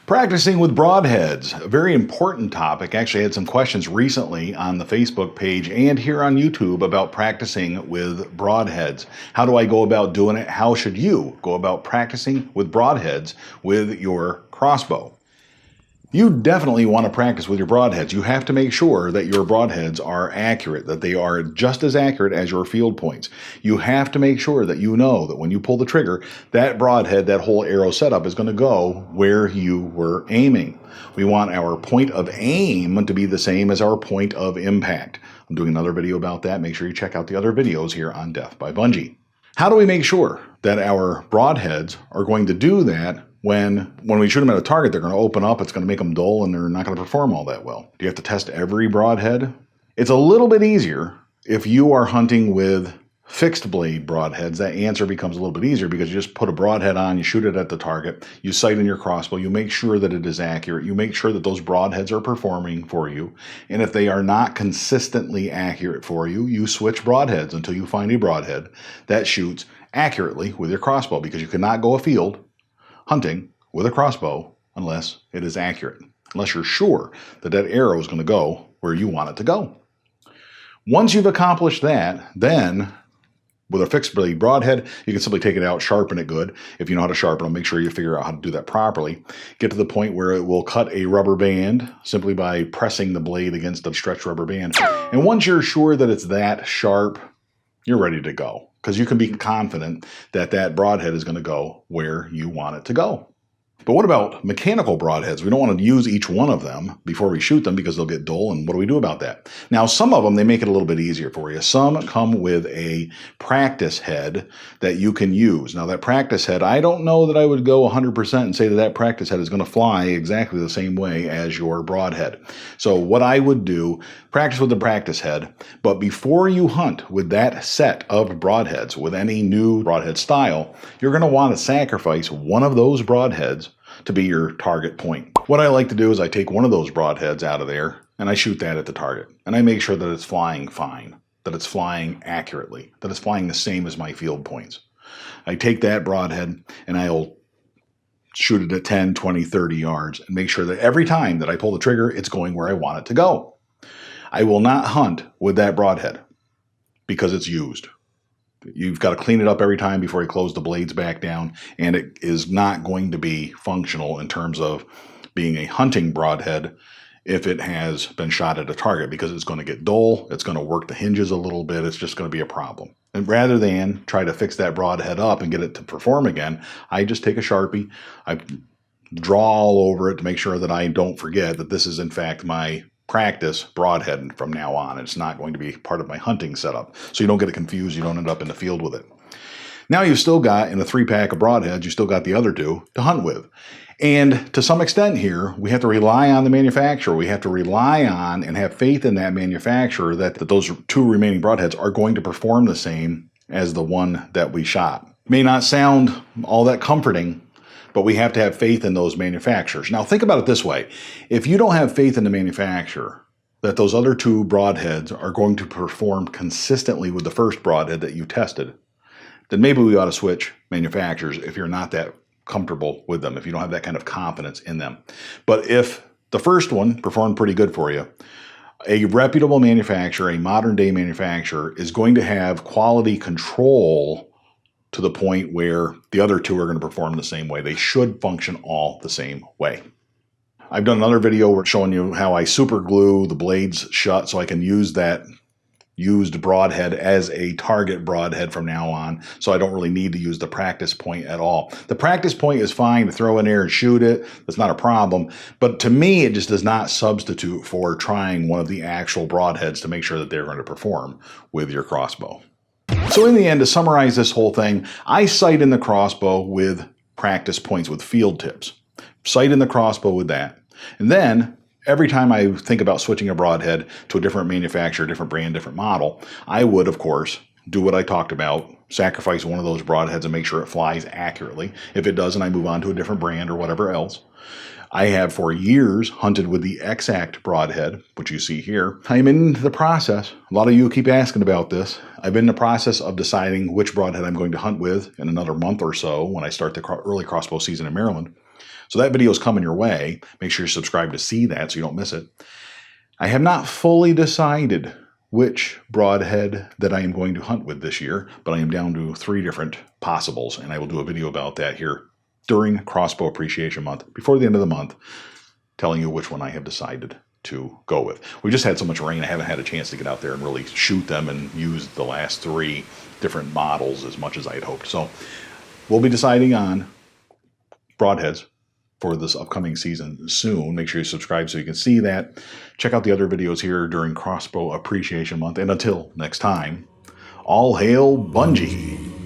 Practicing with broadheads, a very important topic. Actually, I had some questions recently on the Facebook page and here on YouTube about practicing with broadheads. How do I go about doing it? How should you go about practicing with broadheads with your crossbow? You definitely want to practice with your broadheads. You have to make sure that your broadheads are accurate, that they are just as accurate as your field points. You have to make sure that you know that when you pull the trigger, that broadhead, that whole arrow setup is going to go where you were aiming. We want our point of aim to be the same as our point of impact. I'm doing another video about that. Make sure you check out the other videos here on Death by Bungee. How do we make sure that our broadheads are going to do that when we shoot them at a target? They're going to open up, it's going to make them dull, and they're not going to perform all that well? Do you have to test every broadhead? It's a little bit easier if you are hunting with fixed blade broadheads. That answer becomes a little bit easier because you just put a broadhead on, you shoot it at the target, you sight in your crossbow, you make sure that it is accurate, you make sure that those broadheads are performing for you, and if they are not consistently accurate for you, you switch broadheads until you find a broadhead that shoots accurately with your crossbow, because you cannot go afield hunting with a crossbow unless it is accurate, unless you're sure that that arrow is going to go where you want it to go. Once you've accomplished that, then with a fixed blade broadhead, you can simply take it out, sharpen it good. If you know how to sharpen them, make sure you figure out how to do that properly. Get to the point where it will cut a rubber band simply by pressing the blade against a stretched rubber band. And once you're sure that it's that sharp, you're ready to go, because you can be confident that that broadhead is going to go where you want it to go. But what about mechanical broadheads? We don't want to use each one of them before we shoot them because they'll get dull, and what do we do about that? Now, some of them, they make it a little bit easier for you. Some come with a practice head that you can use. Now, that practice head, I don't know that I would go 100% and say that that practice head is going to fly exactly the same way as your broadhead. So what I would do, practice with the practice head, but before you hunt with that set of broadheads, with any new broadhead style, you're going to want to sacrifice one of those broadheads to be your target point. What I like to do is I take one of those broadheads out of there and I shoot that at the target. And I make sure that it's flying fine, that it's flying accurately, that it's flying the same as my field points. I take that broadhead and I'll shoot it at 10, 20, 30 yards and make sure that every time that I pull the trigger, it's going where I want it to go. I will not hunt with that broadhead because it's used. You've got to clean it up every time before you close the blades back down, and it is not going to be functional in terms of being a hunting broadhead if it has been shot at a target, because it's going to get dull, it's going to work the hinges a little bit, it's just going to be a problem. And rather than try to fix that broadhead up and get it to perform again, I just take a Sharpie, I draw all over it to make sure that I don't forget that this is in fact my practice broadhead from now on. It's not going to be part of my hunting setup. So you don't get it confused, you don't end up in the field with it. Now you've still got, in a 3-pack of broadheads, you still got the other 2 to hunt with. And to some extent here, we have to rely on the manufacturer. We have to rely on and have faith in that manufacturer that those 2 remaining broadheads are going to perform the same as the one that we shot. May not sound all that comforting, but we have to have faith in those manufacturers. Now think about it this way. If you don't have faith in the manufacturer that those other 2 broadheads are going to perform consistently with the first broadhead that you tested, then maybe we ought to switch manufacturers if you're not that comfortable with them, if you don't have that kind of confidence in them. But if the first one performed pretty good for you, a reputable manufacturer, a modern day manufacturer, is going to have quality control to the point where the other 2 are going to perform the same way. They should function all the same way. I've done another video where showing you how I super glue the blades shut so I can use that used broadhead as a target broadhead from now on, so I don't really need to use the practice point at all. The practice point is fine to throw in there and shoot it. That's not a problem. But to me, it just does not substitute for trying one of the actual broadheads to make sure that they're going to perform with your crossbow. So in the end, to summarize this whole thing, I sight in the crossbow with practice points, with field tips. Sight in the crossbow with that. And then every time I think about switching a broadhead to a different manufacturer, different brand, different model, I would, of course, do what I talked about, sacrifice one of those broadheads and make sure it flies accurately. If it doesn't, I move on to a different brand or whatever else. I have for years hunted with the Exact broadhead, which you see here. I'm in the process. A lot of you keep asking about this. I've been in the process of deciding which broadhead I'm going to hunt with in another month or so when I start the early crossbow season in Maryland. So that video is coming your way. Make sure you subscribe to see that so you don't miss it. I have not fully decided which broadhead that I am going to hunt with this year, but I am down to 3 different possibles, and I will do a video about that here during Crossbow Appreciation Month, before the end of the month, telling you which one I have decided to go with. We just had so much rain, I haven't had a chance to get out there and really shoot them and use the last 3 different models as much as I had hoped. So we'll be deciding on broadheads for this upcoming season soon. Make sure you subscribe so you can see that. Check out the other videos here during Crossbow Appreciation Month. And until next time, all hail Bungee.